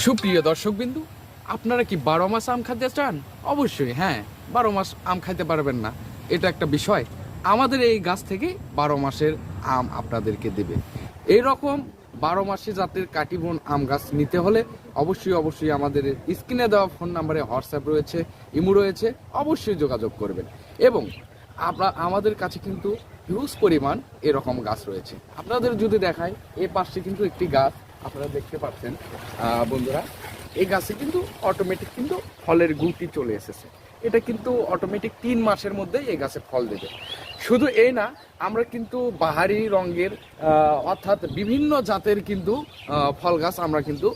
সুপ্রিয় দর্শকবিন্দু, আপনারা কি 12 মাস আম খেতে চান? অবশ্যই হ্যাঁ, 12 মাস আম খাইতে পারবেন না এটা একটা বিষয়। আমাদের এই গাছ থেকে 12 মাসের আম আপনাদেরকে দেবে। এই রকম 12 মাসে জাতের কাটিবন আম গাছ নিতে হলে অবশ্যই আমাদের স্ক্রিনে দেওয়া ফোন নাম্বারে হোয়াটসঅ্যাপ রয়েছে, ইমো রয়েছে, অবশ্যই যোগাযোগ করবেন। এবং আমাদের কাছে কিন্তু হিউজ পরিমাণ এরকম গাছ রয়েছে। আপনাদের যদি দেখায়, এই পাশে কিন্তু একটি গাছ আপনারা দেখতে পাচ্ছেন বন্ধুরা, এই গাছে কিন্তু অটোমেটিক কিন্তু ফলের গুটি চলে এসেছে। এটা কিন্তু অটোমেটিক 3 মাসের মধ্যেই এই গাছে ফল দেবে। শুধু এই না, আমরা কিন্তু বাহারি রঙের অর্থাৎ বিভিন্ন জাতের কিন্তু ফল গাছ আমরা কিন্তু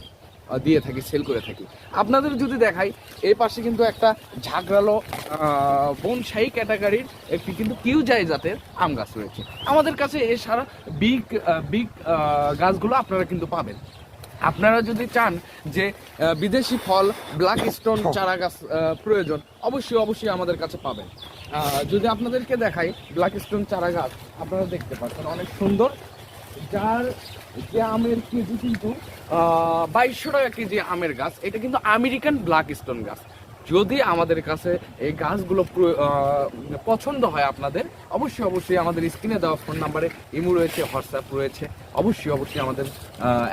দিয়ে থাকি, সেল করে থাকি। আপনাদের যদি দেখাই, এই পাশে কিন্তু একটা ঝাঁকড়ালো বনসাই ক্যাটাগরির একটি কিন্তু কিউজাই জাতের আম গাছ রয়েছে আমাদের কাছে। এছাড়া বিগ গাছগুলো আপনারা কিন্তু পাবেন। আপনারা যদি চান যে বিদেশি ফল ব্ল্যাক স্টোন চারা গাছ প্রয়োজন, অবশ্যই আমাদের কাছে পাবেন। যদি আপনাদেরকে দেখাই, ব্ল্যাক স্টোন চারা গাছ আপনারা দেখতে পাচ্ছেন অনেক সুন্দর, যার যে আমের কেজি কিন্তু 2200 টাকা কেজি আমের গাছ। এটা কিন্তু আমেরিকান ব্ল্যাক স্টোন গাছ। যদি আমাদের কাছে এই গাছগুলো পছন্দ হয় আপনাদের, অবশ্যই আমাদের স্ক্রিনে দেওয়া ফোন নাম্বারে ইমো রয়েছে, হোয়াটসঅ্যাপ রয়েছে, অবশ্যই আমাদের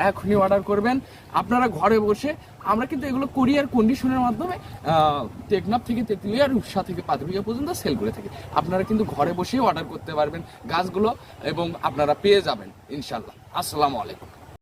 এখনই অর্ডার করবেন। আপনারা ঘরে বসে, আমরা কিন্তু এগুলো কুরিয়ার কন্ডিশনের মাধ্যমে টেকনাফ থেকে তেঁতুলিয়া, রূপসা থেকে পাতুরিয়া পর্যন্ত সেল করে থাকি। আপনারা কিন্তু ঘরে বসেই অর্ডার করতে পারবেন গাছগুলো এবং আপনারা পেয়ে যাবেন ইনশাল্লাহ। আসসালামু আলাইকুম।